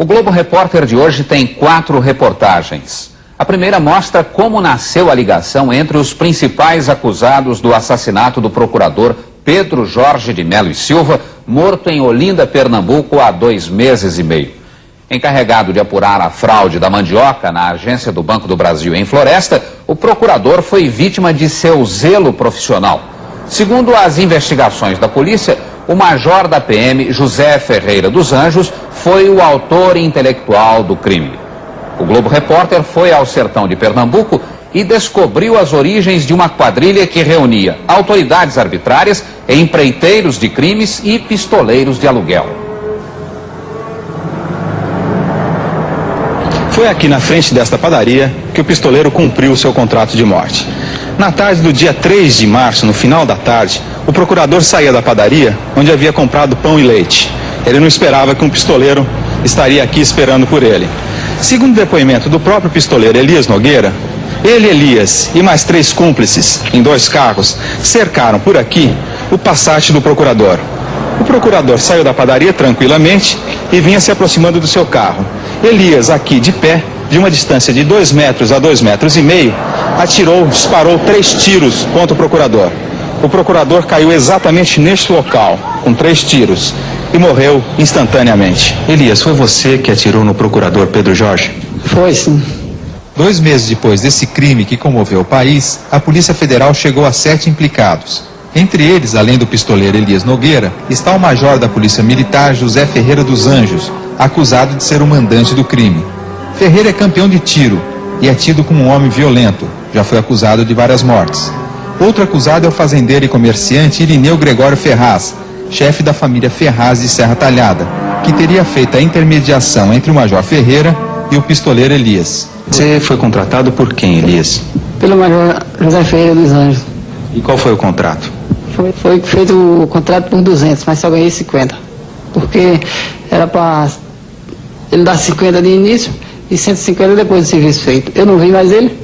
O Globo Repórter de hoje tem 4 reportagens. A primeira mostra como nasceu a ligação entre os principais acusados do assassinato do procurador Pedro Jorge de Melo e Silva, morto em Olinda, Pernambuco, há 2 meses e meio. Encarregado de apurar a fraude da mandioca na agência do Banco do Brasil em Floresta, o procurador foi vítima de seu zelo profissional. Segundo as investigações da polícia, o major da PM, José Ferreira dos Anjos, foi o autor intelectual do crime. O Globo Repórter foi ao sertão de Pernambuco e descobriu as origens de uma quadrilha que reunia autoridades arbitrárias, empreiteiros de crimes e pistoleiros de aluguel. Foi aqui na frente desta padaria que o pistoleiro cumpriu o seu contrato de morte. Na tarde do dia 3 de março, no final da tarde, o procurador saía da padaria onde havia comprado pão e leite. Ele não esperava que um pistoleiro estaria aqui esperando por ele. Segundo o depoimento do próprio pistoleiro Elias Nogueira, ele, Elias e mais 3 cúmplices em 2 carros cercaram por aqui o Passat do procurador. O procurador saiu da padaria tranquilamente e vinha se aproximando do seu carro. Elias, aqui de pé, de uma distância de 2 metros a 2,5 metros, disparou 3 tiros contra o procurador. O procurador caiu exatamente neste local, com 3 tiros, e morreu instantaneamente. Elias, foi você que atirou no procurador Pedro Jorge? Foi, sim. 2 meses depois desse crime que comoveu o país, a Polícia Federal chegou a 7 implicados. Entre eles, além do pistoleiro Elias Nogueira, está o major da Polícia Militar José Ferreira dos Anjos, acusado de ser o mandante do crime. Ferreira é campeão de tiro e é tido como um homem violento, já foi acusado de várias mortes. Outro acusado é o fazendeiro e comerciante Irineu Gregório Ferraz, chefe da família Ferraz de Serra Talhada, que teria feito a intermediação entre o major Ferreira e o pistoleiro Elias. Você foi contratado por quem, Elias? Pelo major José Ferreira dos Anjos. E qual foi o contrato? Foi feito o contrato por 200, mas só ganhei 50. Porque era para ele dar 50 de início e 150 depois do serviço feito. Eu não vi mais ele.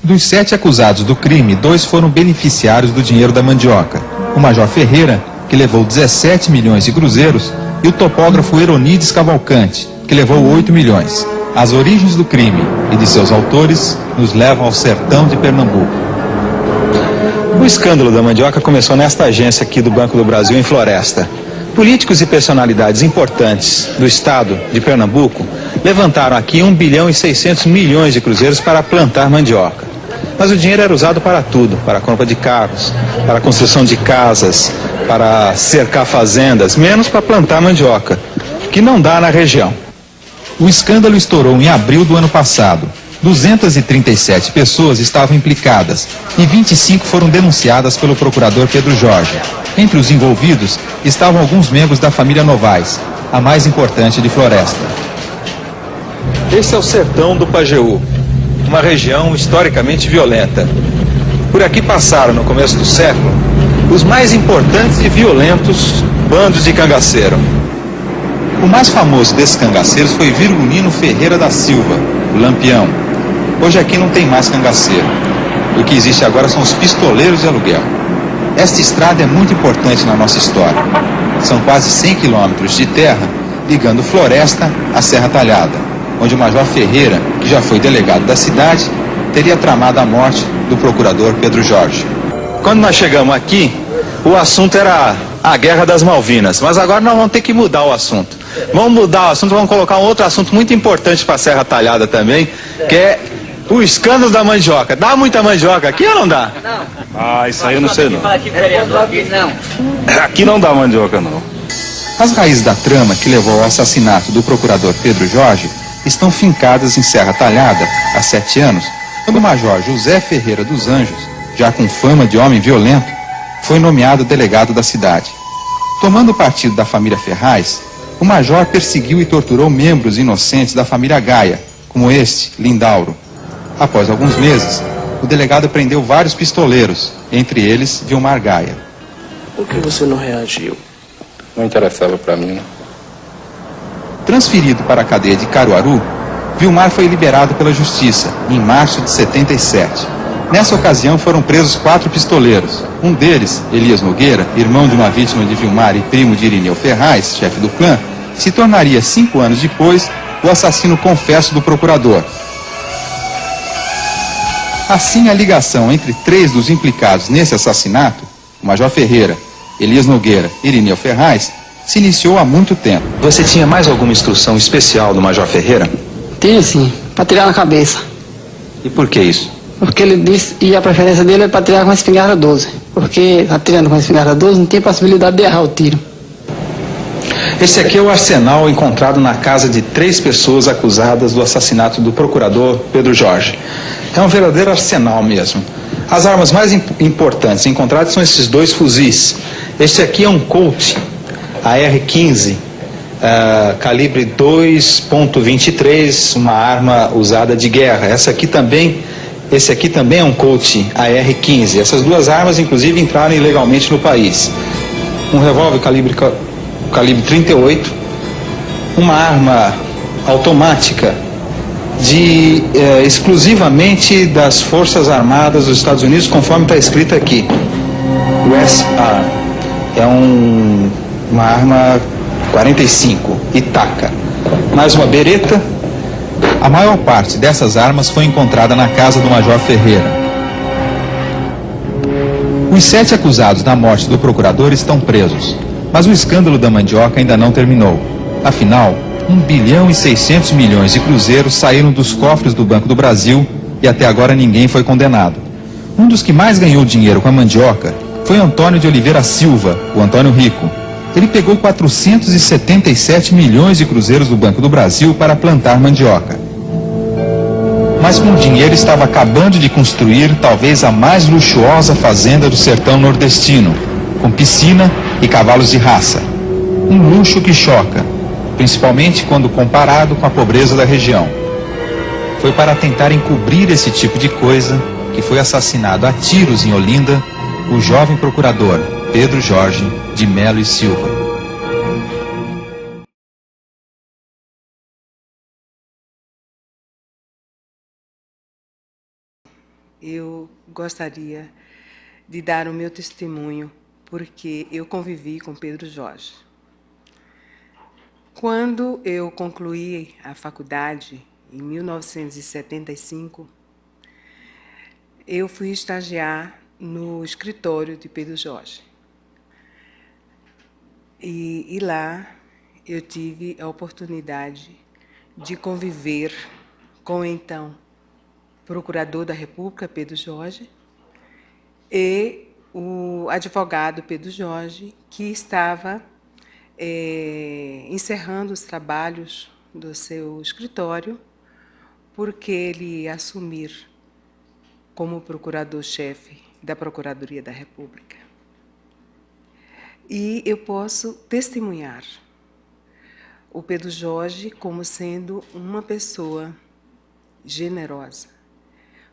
Dos 7 acusados do crime, 2 foram beneficiários do dinheiro da mandioca. O major Ferreira, que levou 17 milhões de cruzeiros, e o topógrafo Eronides Cavalcante, que levou 8 milhões. As origens do crime e de seus autores nos levam ao sertão de Pernambuco. O escândalo da mandioca começou nesta agência aqui do Banco do Brasil, em Floresta. Políticos e personalidades importantes do estado de Pernambuco levantaram aqui 1 bilhão e 600 milhões de cruzeiros para plantar mandioca. Mas o dinheiro era usado para tudo, para a compra de carros, para a construção de casas, para cercar fazendas, menos para plantar mandioca, que não dá na região. O escândalo estourou em abril do ano passado. 237 pessoas estavam implicadas e 25 foram denunciadas pelo procurador Pedro Jorge. Entre os envolvidos estavam alguns membros da família Novaes, a mais importante de Floresta. Esse é o sertão do Pajeú, uma região historicamente violenta. Por aqui passaram, no começo do século, os mais importantes e violentos bandos de cangaceiro. O mais famoso desses cangaceiros foi Virgulino Ferreira da Silva, o Lampião. Hoje aqui não tem mais cangaceiro. O que existe agora são os pistoleiros de aluguel. Esta estrada é muito importante na nossa história. São quase 100 quilômetros de terra ligando Floresta à Serra Talhada, onde o major Ferreira, que já foi delegado da cidade, teria tramado a morte do procurador Pedro Jorge. Quando nós chegamos aqui, o assunto era a Guerra das Malvinas, mas agora nós vamos ter que mudar o assunto. Vamos mudar o assunto, vamos colocar um outro assunto muito importante para a Serra Talhada também, que é o escândalo da mandioca. Dá muita mandioca aqui ou não dá? Não. Ah, isso aí eu não sei não. Aqui não dá mandioca não. As raízes da trama que levou ao assassinato do procurador Pedro Jorge estão fincadas em Serra Talhada há 7 anos, quando o major José Ferreira dos Anjos, já com fama de homem violento, foi nomeado delegado da cidade. Tomando partido da família Ferraz, o major perseguiu e torturou membros inocentes da família Gaia, como este, Lindauro. Após alguns meses, o delegado prendeu vários pistoleiros, entre eles Vilmar Gaia. Por que você não reagiu? Não interessava para mim, não. Transferido para a cadeia de Caruaru, Vilmar foi liberado pela justiça, em março de 77. Nessa ocasião foram presos 4 pistoleiros. Um deles, Elias Nogueira, irmão de uma vítima de Vilmar e primo de Irineu Ferraz, chefe do clã, se tornaria 5 anos depois o assassino confesso do procurador. Assim, a ligação entre 3 dos implicados nesse assassinato, o Major Ferreira, Elias Nogueira e Irineu Ferraz, se iniciou há muito tempo. Você tinha mais alguma instrução especial do Major Ferreira? Tinha sim, para tirar na cabeça. E por que isso? Porque ele disse, e a preferência dele é para tirar com a espingarda 12. Porque atirando com a espingarda 12 não tem possibilidade de errar o tiro. Esse aqui é o arsenal encontrado na casa de 3 pessoas acusadas do assassinato do procurador Pedro Jorge. É um verdadeiro arsenal mesmo. As armas mais importantes encontradas são esses 2 fuzis. Este aqui é um Colt AR-15, calibre 2.23, uma arma usada de guerra. Esse aqui também é um Colt AR-15. Essas 2 armas, inclusive, entraram ilegalmente no país. Um revólver calibre 38, uma arma automática exclusivamente das Forças Armadas dos Estados Unidos, conforme está escrito aqui. USAR. É uma arma 45, Itaca. Mais uma bereta. A maior parte dessas armas foi encontrada na casa do Major Ferreira. Os 7 acusados da morte do procurador estão presos, mas o escândalo da mandioca ainda não terminou. Afinal, 1,6 bilhão de cruzeiros saíram dos cofres do Banco do Brasil e até agora ninguém foi condenado. Um dos que mais ganhou dinheiro com a mandioca foi Antônio de Oliveira Silva, o Antônio Rico. Ele pegou 477 milhões de cruzeiros do Banco do Brasil para plantar mandioca. Mas com o dinheiro estava acabando de construir talvez a mais luxuosa fazenda do sertão nordestino, com piscina e cavalos de raça. Um luxo que choca, principalmente quando comparado com a pobreza da região. Foi para tentar encobrir esse tipo de coisa que foi assassinado a tiros em Olinda o jovem procurador Pedro Jorge de Melo e Silva. Eu gostaria de dar o meu testemunho porque eu convivi com Pedro Jorge. Quando eu concluí a faculdade, em 1975, eu fui estagiar no escritório de Pedro Jorge. E lá eu tive a oportunidade de conviver com o então procurador da República, Pedro Jorge, e o advogado Pedro Jorge, que estava encerrando os trabalhos do seu escritório, porque ele ia assumir como procurador-chefe da Procuradoria da República. E eu posso testemunhar o Pedro Jorge como sendo uma pessoa generosa.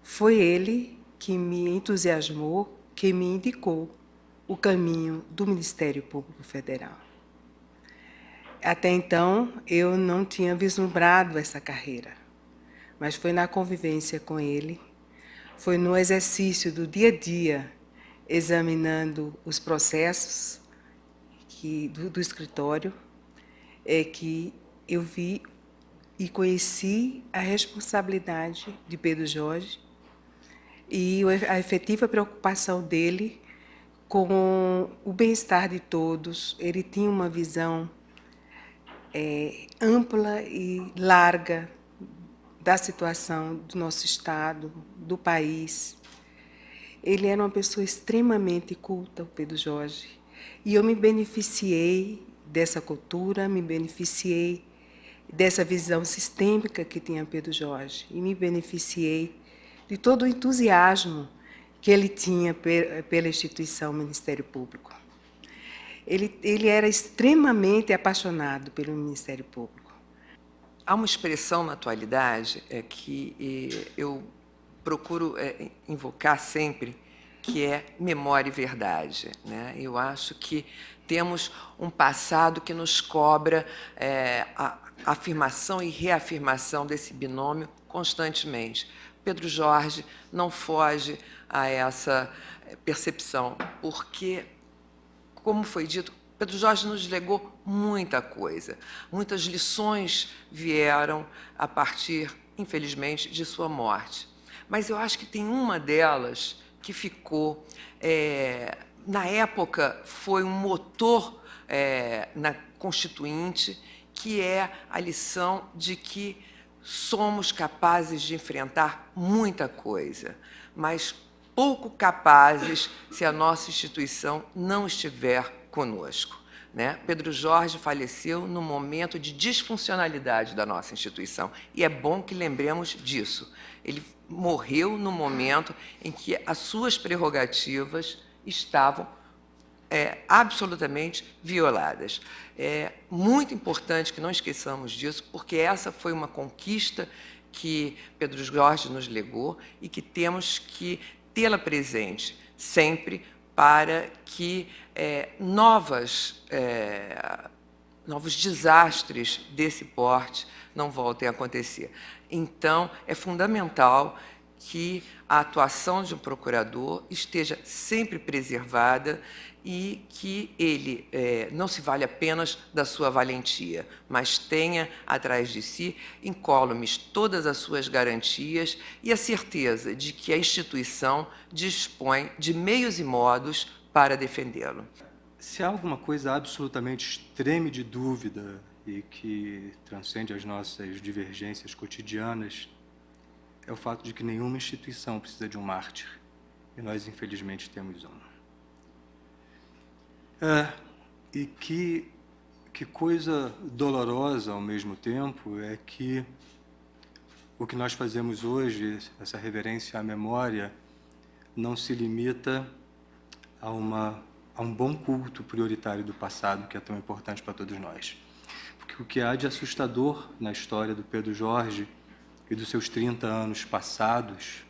Foi ele que me entusiasmou, que me indicou o caminho do Ministério Público Federal. Até então, eu não tinha vislumbrado essa carreira, mas foi na convivência com ele, foi no exercício do dia a dia, examinando os processos do escritório, que eu vi e conheci a responsabilidade de Pedro Jorge e a efetiva preocupação dele com o bem-estar de todos. Ele tinha uma visão ampla e larga da situação do nosso Estado, do país. Ele era uma pessoa extremamente culta, o Pedro Jorge, e eu me beneficiei dessa cultura, me beneficiei dessa visão sistêmica que tinha Pedro Jorge, e me beneficiei de todo o entusiasmo que ele tinha pela instituição Ministério Público. Ele era extremamente apaixonado pelo Ministério Público. Há uma expressão na atualidade que eu procuro invocar sempre, que é memória e verdade, né? Eu acho que temos um passado que nos cobra a afirmação e reafirmação desse binômio constantemente. Pedro Jorge não foge a essa percepção, porque, como foi dito, Pedro Jorge nos legou muita coisa. Muitas lições vieram a partir, infelizmente, de sua morte. Mas eu acho que tem uma delas que ficou, na época, foi um motor na Constituinte, que é a lição de que somos capazes de enfrentar muita coisa, mas pouco capazes se a nossa instituição não estiver conosco. Né? Pedro Jorge faleceu no momento de disfuncionalidade da nossa instituição, e é bom que lembremos disso. Ele morreu no momento em que as suas prerrogativas estavam absolutamente violadas. É muito importante que não esqueçamos disso, porque essa foi uma conquista que Pedro Jorge nos legou e que temos que tê-la presente sempre para que novos desastres desse porte não voltem a acontecer. Então, é fundamental que a atuação de um procurador esteja sempre preservada e que ele não se vale apenas da sua valentia, mas tenha atrás de si, incólumes, todas as suas garantias e a certeza de que a instituição dispõe de meios e modos para defendê-lo. Se há alguma coisa absolutamente extreme de dúvida e que transcende as nossas divergências cotidianas, é o fato de que nenhuma instituição precisa de um mártir, e nós, infelizmente, temos um. E que coisa dolorosa, ao mesmo tempo, é que o que nós fazemos hoje, essa reverência à memória, não se limita a um bom culto prioritário do passado, que é tão importante para todos nós. Porque o que há de assustador na história do Pedro Jorge e dos seus 30 anos passados,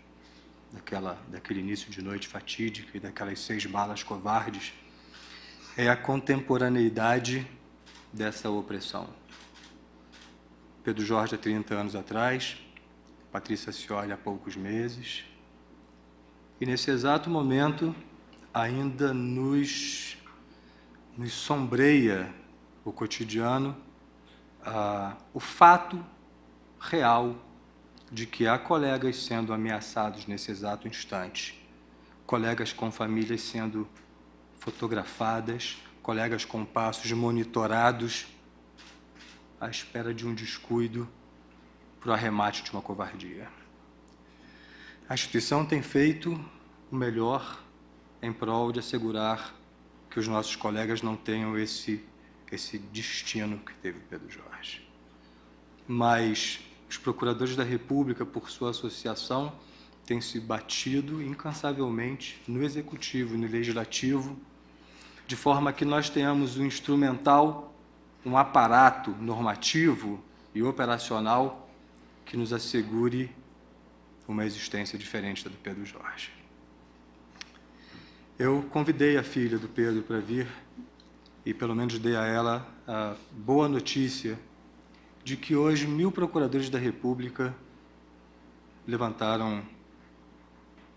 daquele início de noite fatídica e daquelas 6 balas covardes, é a contemporaneidade dessa opressão. Pedro Jorge há 30 anos atrás, Patrícia Scioli há poucos meses, e nesse exato momento ainda nos sombreia o cotidiano o fato real de que há colegas sendo ameaçados nesse exato instante, colegas com famílias sendo fotografadas, colegas com passos monitorados à espera de um descuido para o arremate de uma covardia. A instituição tem feito o melhor em prol de assegurar que os nossos colegas não tenham esse destino que teve Pedro Jorge. Mas os procuradores da República, por sua associação, têm se batido incansavelmente no Executivo e no Legislativo, de forma que nós tenhamos um instrumental, um aparato normativo e operacional que nos assegure uma existência diferente da do Pedro Jorge. Eu convidei a filha do Pedro para vir e, pelo menos, dei a ela a boa notícia de que hoje 1000 procuradores da República levantaram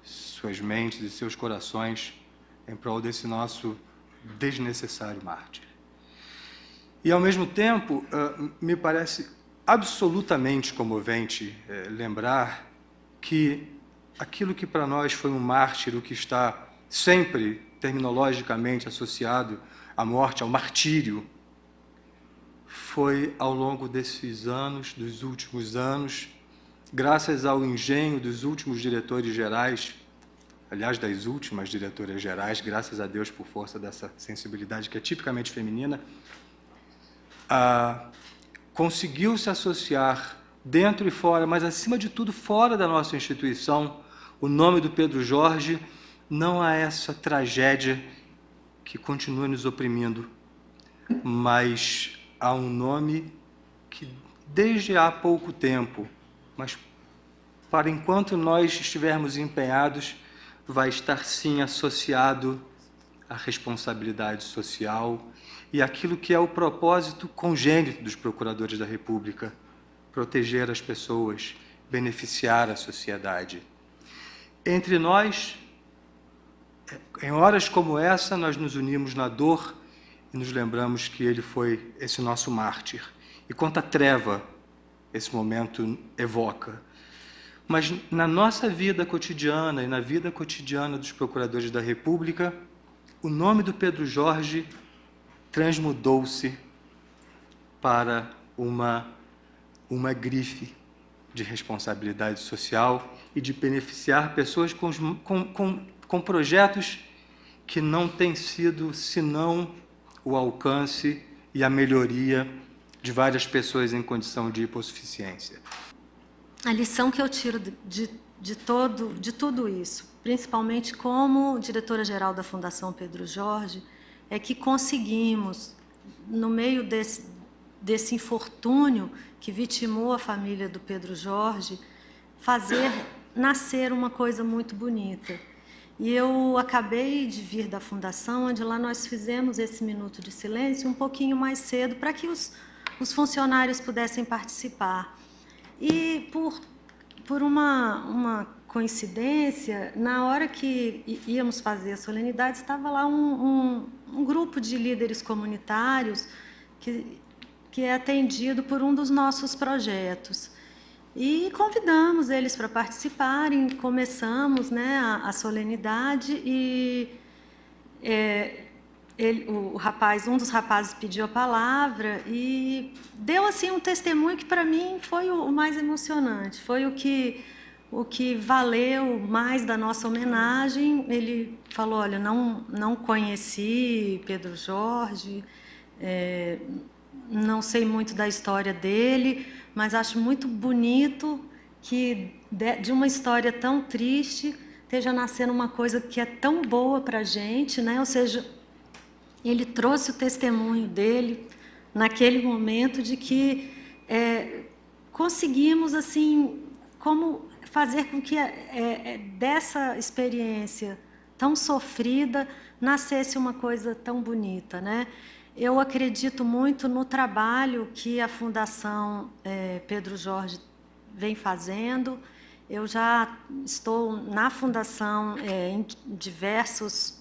suas mentes e seus corações em prol desse nosso desnecessário mártir. E, ao mesmo tempo, me parece absolutamente comovente lembrar que aquilo que para nós foi um mártir, o que está sempre terminologicamente associado à morte, ao martírio, foi ao longo desses anos, dos últimos anos, graças ao engenho dos últimos diretores gerais, aliás, das últimas diretoras gerais, graças a Deus por força dessa sensibilidade que é tipicamente feminina, conseguiu-se associar dentro e fora, mas acima de tudo fora da nossa instituição, o nome do Pedro Jorge, não a essa tragédia que continua nos oprimindo, mas há um nome que desde há pouco tempo, mas para enquanto nós estivermos empenhados, vai estar sim associado à responsabilidade social e aquilo que é o propósito congênito dos procuradores da República, proteger as pessoas, beneficiar a sociedade. Entre nós, em horas como essa, nós nos unimos na dor e nos lembramos que ele foi esse nosso mártir. E quanta treva esse momento evoca. Mas na nossa vida cotidiana e na vida cotidiana dos procuradores da República, o nome do Pedro Jorge transmudou-se para uma grife de responsabilidade social e de beneficiar pessoas com projetos que não têm sido senão o alcance e a melhoria de várias pessoas em condição de hipossuficiência. A lição que eu tiro de tudo isso, principalmente como diretora-geral da Fundação Pedro Jorge, é que conseguimos, no meio desse infortúnio que vitimou a família do Pedro Jorge, fazer nascer uma coisa muito bonita. E eu acabei de vir da Fundação, onde lá nós fizemos esse minuto de silêncio um pouquinho mais cedo, para que os funcionários pudessem participar. E por uma coincidência, na hora que íamos fazer a solenidade, estava lá um grupo de líderes comunitários que é atendido por um dos nossos projetos. E convidamos eles para participarem, começamos, né, a solenidade e um dos rapazes pediu a palavra e deu assim um testemunho que para mim foi o mais emocionante, foi o que valeu mais da nossa homenagem. Ele falou: olha, não conheci Pedro Jorge, não sei muito da história dele, mas acho muito bonito que de uma história tão triste esteja nascendo uma coisa que é tão boa para a gente, né? Ou seja, ele trouxe o testemunho dele naquele momento de que conseguimos, assim, como fazer com que dessa experiência tão sofrida nascesse uma coisa tão bonita, né? Eu acredito muito no trabalho que a Fundação Pedro Jorge vem fazendo. Eu já estou na Fundação em diversos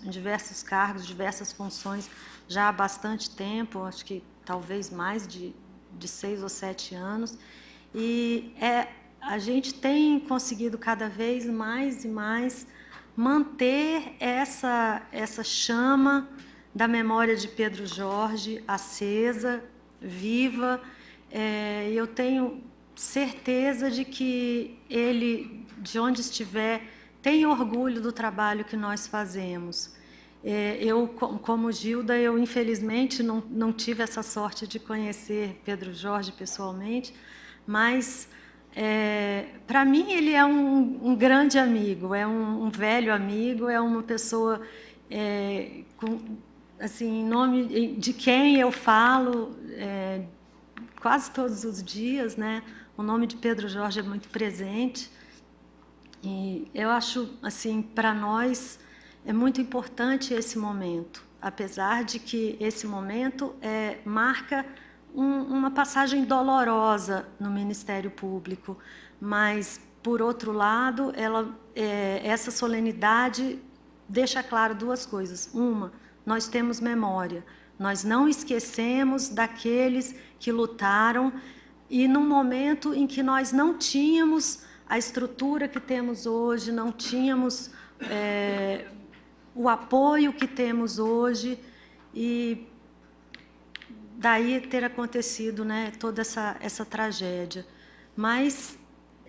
cargos, diversas funções, já há bastante tempo, acho que talvez mais de 6 ou 7 anos. E a gente tem conseguido cada vez mais e mais manter essa chama da memória de Pedro Jorge acesa, viva. Eu tenho certeza de que ele, de onde estiver, tem orgulho do trabalho que nós fazemos. Eu, como Gilda, eu infelizmente não tive essa sorte de conhecer Pedro Jorge pessoalmente, mas para mim ele é um grande amigo, é um velho amigo, é uma pessoa assim, em nome de quem eu falo quase todos os dias, né? O nome de Pedro Jorge é muito presente e eu acho, assim, para nós é muito importante esse momento, apesar de que esse momento marca uma passagem dolorosa no Ministério Público, mas, por outro lado, essa solenidade deixa claro duas coisas. Uma, nós temos memória, nós não esquecemos daqueles que lutaram e num momento em que nós não tínhamos a estrutura que temos hoje, não tínhamos o apoio que temos hoje, e daí ter acontecido, né, toda essa tragédia. Mas,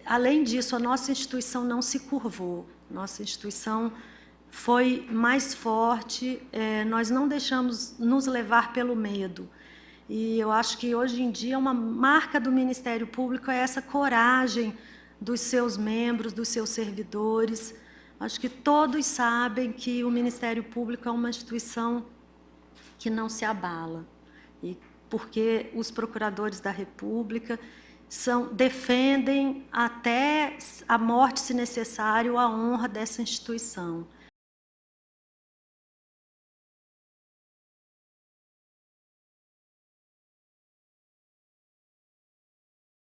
além disso, a nossa instituição não se curvou, nossa instituição foi mais forte, nós não deixamos nos levar pelo medo. E eu acho que hoje em dia uma marca do Ministério Público é essa coragem dos seus membros, dos seus servidores. Acho que todos sabem que o Ministério Público é uma instituição que não se abala, e porque os procuradores da República defendem até a morte, se necessário, a honra dessa instituição.